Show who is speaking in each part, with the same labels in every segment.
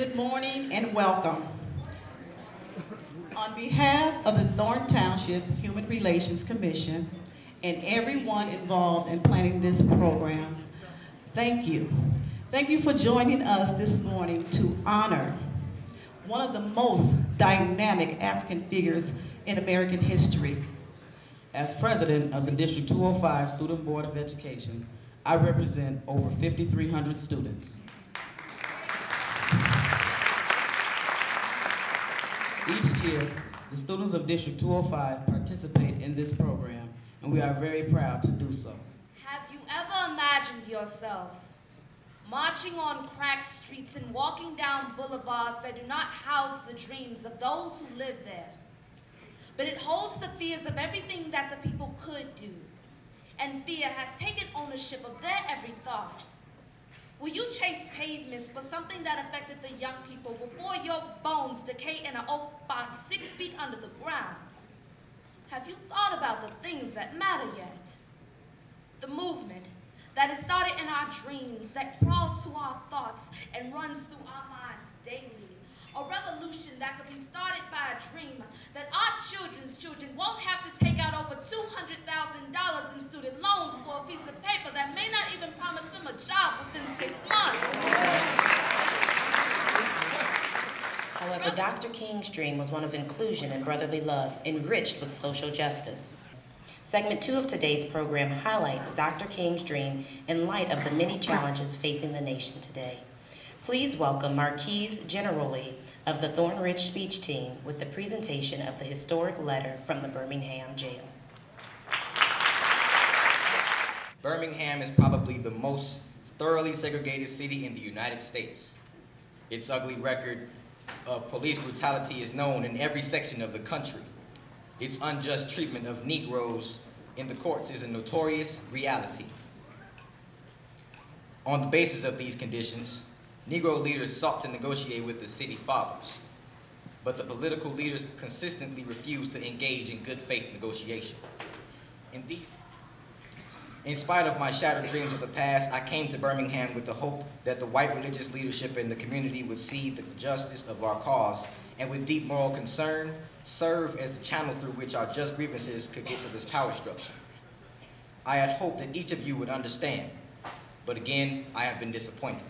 Speaker 1: Good morning and welcome. On behalf of the Thornton Township Human Relations Commission and everyone involved in planning this program, thank you. Thank you for joining us this morning to honor one of the most dynamic African figures in American history.
Speaker 2: As president of the District 205 Student Board of Education, I represent over 5,300 students. Each year, the students of District 205 participate in this program, and we are very proud to do so.
Speaker 3: Have you ever imagined yourself marching on cracked streets and walking down boulevards that do not house the dreams of those who live there? But it holds the fears of everything that the people could do, and fear has taken ownership of their every thought. Will you chase pavements for something that affected the young people before your bones decay in an oak box 6 feet under the ground? Have you thought about the things that matter yet? The movement that is started in our dreams, that crawls to our thoughts and runs through our minds daily. A revolution that could be started by a dream that our children's children won't have to take out over $200,000 in student loans for a piece of paper that may not even promise them a job within 6 months.
Speaker 4: However, Dr. King's dream was one of inclusion and brotherly love, enriched with social justice. Segment 2 of today's program highlights Dr. King's dream in light of the many challenges facing the nation today. Please welcome Marquise Generali of the Thornton Ridge speech team with the presentation of the historic letter from the Birmingham jail.
Speaker 5: Birmingham is probably the most thoroughly segregated city in the United States. Its ugly record of police brutality is known in every section of the country. Its unjust treatment of Negroes in the courts is a notorious reality. On the basis of these conditions, Negro leaders sought to negotiate with the city fathers, but the political leaders consistently refused to engage in good faith negotiation. In spite of my shattered dreams of the past, I came to Birmingham with the hope that the white religious leadership in the community would see the justice of our cause and with deep moral concern, serve as the channel through which our just grievances could get to this power structure. I had hoped that each of you would understand, but again, I have been disappointed.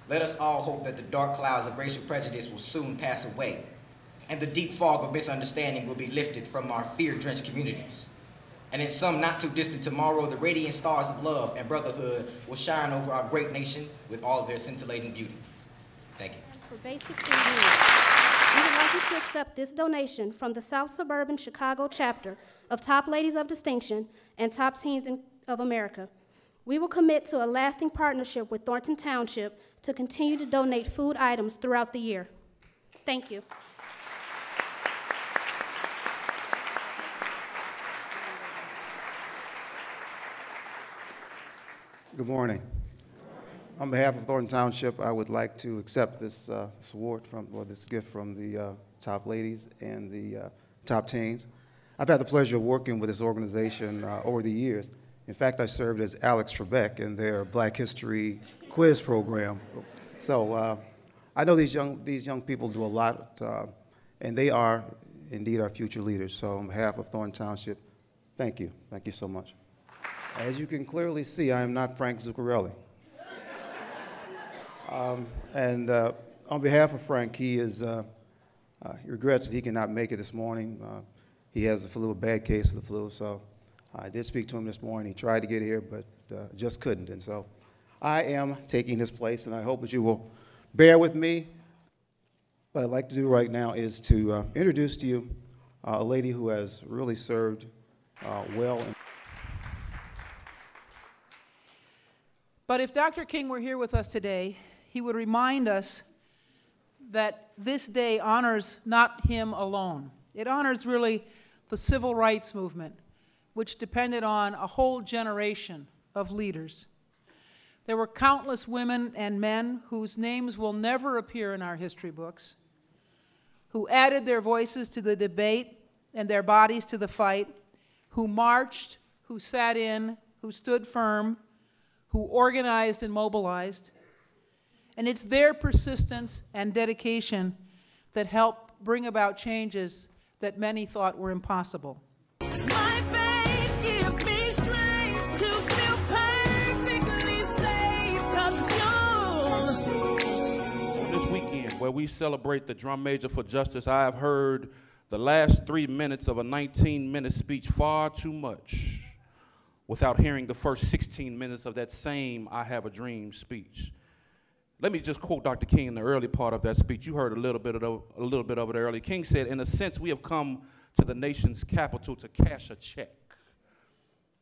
Speaker 5: Let us all hope that the dark clouds of racial prejudice will soon pass away, and the deep fog of misunderstanding will be lifted from our fear-drenched communities. And in some not too distant tomorrow, the radiant stars of love and brotherhood will shine over our great nation with all of their scintillating beauty. Thank you.
Speaker 6: For basic needs, we would like you to accept this donation from the South Suburban Chicago chapter of Top Ladies of Distinction and Top Teens of America. We will commit to a lasting partnership with Thornton Township to continue to donate food items throughout the year. Thank you.
Speaker 7: Good morning. On behalf of Thornton Township, I would like to accept this award this gift from the top ladies and the top teens. I've had the pleasure of working with this organization over the years. In fact, I served as Alex Trebek in their Black History quiz program. So I know these young people do a lot, and they are indeed our future leaders. So on behalf of Thornton Township, thank you. Thank you so much. As you can clearly see, I am not Frank Zuccarelli. On behalf of Frank, he regrets that he cannot make it this morning. He has the flu, a bad case of the flu, so I did speak to him this morning. He tried to get here, but just couldn't. And so I am taking his place, and I hope that you will bear with me. What I'd like to do right now is to introduce to you a lady who has really served well.
Speaker 8: But if Dr. King were here with us today, he would remind us that this day honors not him alone. It honors really the civil rights movement, which depended on a whole generation of leaders. There were countless women and men whose names will never appear in our history books, who added their voices to the debate and their bodies to the fight, who marched, who sat in, who stood firm, who organized and mobilized. And it's their persistence and dedication that help bring about changes that many thought were impossible.
Speaker 9: My faith gives me strength to feel perfectly safe, 'cause you.
Speaker 10: This weekend, where we celebrate the drum major for justice, I have heard the last 3 minutes of a 19-minute speech far too much without hearing the first 16 minutes of that same I Have a Dream speech. Let me just quote Dr. King in the early part of that speech. You heard a little bit of it earlier. King said, "In a sense, we have come to the nation's capital to cash a check."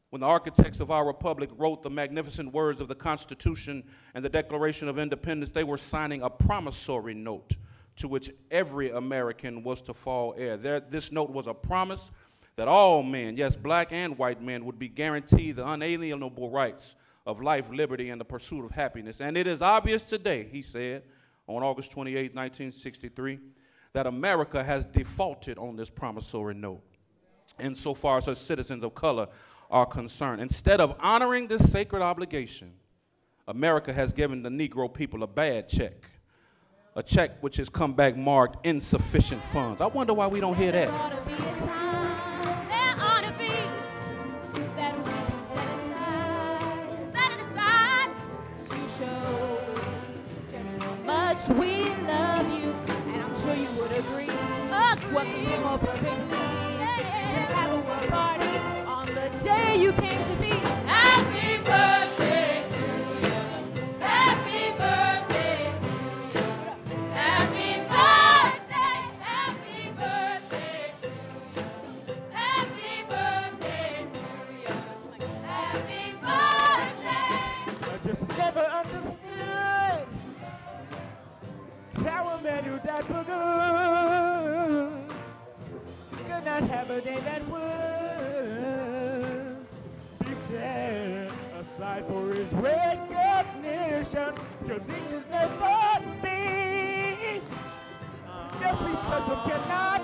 Speaker 10: When the architects of our republic wrote the magnificent words of the Constitution and the Declaration of Independence, they were signing a promissory note to which every American was to fall heir. This note was a promise that all men, yes, black and white men, would be guaranteed the unalienable rights of life, liberty, and the pursuit of happiness. And it is obvious today, he said, on August 28, 1963, that America has defaulted on this promissory note insofar as her citizens of color are concerned. Instead of honoring this sacred obligation, America has given the Negro people a bad check, a check which has come back marked insufficient funds. I wonder why we don't hear that.
Speaker 9: We love you, and I'm sure you would agree. What could be more perfect to have a world party on the day you came to be. Happy birthday to you. Happy birthday to you. Happy birthday. Happy birthday to you. Happy birthday to you. Happy birthday. I just never understood how a man who died for good could not have a day that would be set aside for his recognition, 'cause he just never be just because of cannot